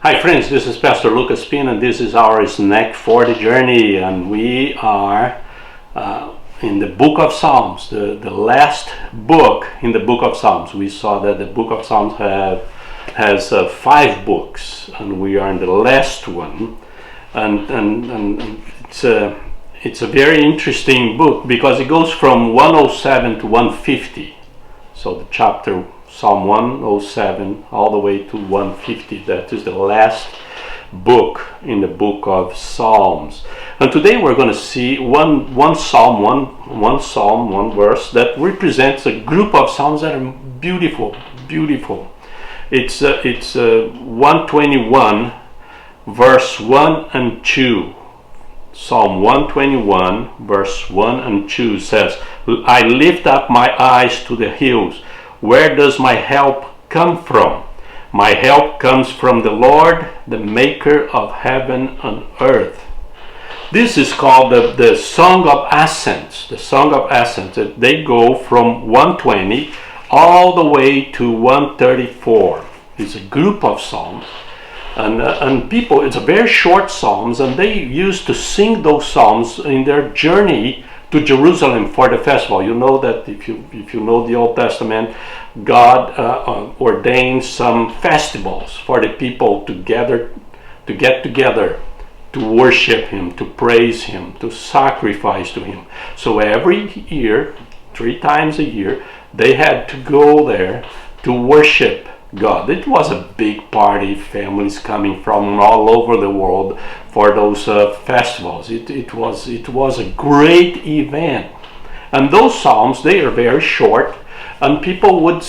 Hi friends, this is Pastor Lucas Pin and this is our snack for the journey, and we are in the book of Psalms, the last book in the book of Psalms. We saw that the book of Psalms has 5 books and we are in the last one, and it's a very interesting book because it goes from 107 to 150. So the chapter Psalm 107 all the way to 150. That is the last book in the book of Psalms. And today we're going to see one psalm, one verse that represents a group of psalms that are beautiful. It's 121 verse 1 and 2. Psalm 121 verse 1 and 2 says, I lift up my eyes to the hills. Where does my help come from? My help comes from the Lord, the maker of heaven and earth. This is called the Song of Ascents. The Song of Ascents. They go from 120 all the way to 134. It's a group of psalms. And people, it's a very short psalms, and they used to sing those psalms in their journey to Jerusalem for the festival. You know that if you know the Old Testament, God ordained some festivals for the people to get together, to worship Him, to praise Him, to sacrifice to Him. So every year, 3 times a year, they had to go there to worship God. It was a big party, families coming from all over the world for those festivals. It was a great event. And those psalms, they are very short, and people would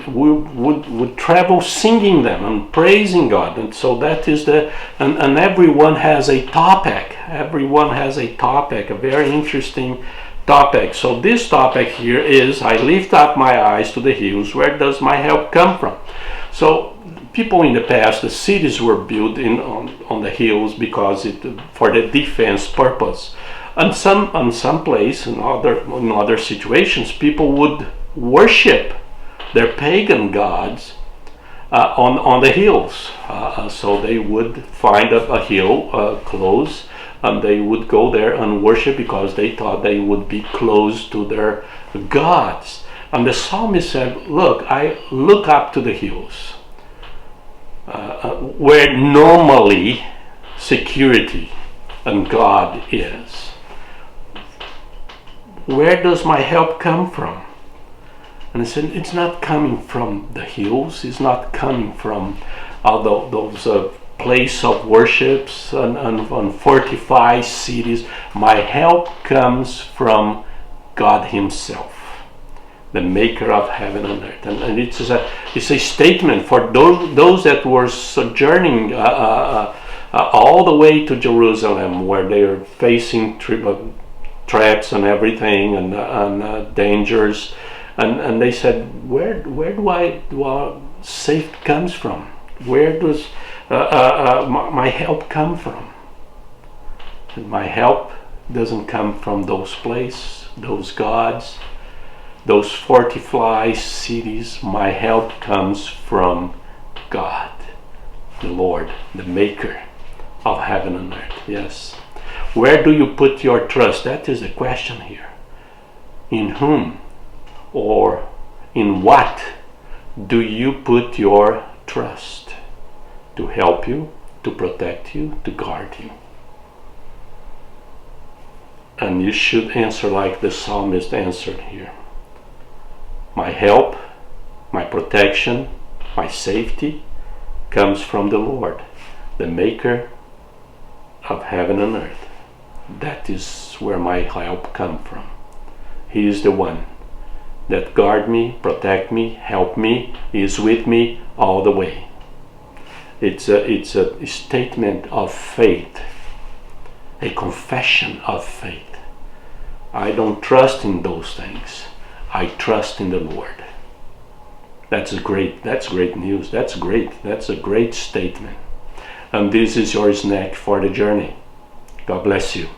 would travel singing them and praising God. And so that is and everyone has a topic. Everyone has a topic, a very interesting topic. So this topic here is, I lift up my eyes to the hills. Where does my help come from? So people in the past, the cities were built on the hills because for the defense purpose. And some place in other situations, people would worship their pagan gods on the hills. So they would find a hill close, and they would go there and worship because they thought they would be close to their gods. And the psalmist said, look, I look up to the hills, where normally security and God is. Where does my help come from? And I said, it's not coming from the hills. It's not coming from those place of worships and fortified cities. My help comes from God Himself, the maker of heaven and earth. And it's a statement for those that were sojourning all the way to Jerusalem, where they are facing traps and everything and dangers. And they said, where do I safety comes from? Where does my help come from? And my help doesn't come from those places, those gods, those fortified cities. My help comes from God, the Lord, the maker of heaven and earth. Yes. Where do you put your trust? That is the question here. In whom or in what do you put your trust? To help you, to protect you, to guard you. And you should answer like the psalmist answered here. My help, my protection, my safety comes from the Lord, the maker of heaven and earth. That is where my help comes from. He is the one that guard me, protect me, help me, is with me all the way. It's a statement of faith, a confession of faith. I don't trust in those things. I trust in the Lord. That's great news. That's a great statement. And this is your snack for the journey. God bless you.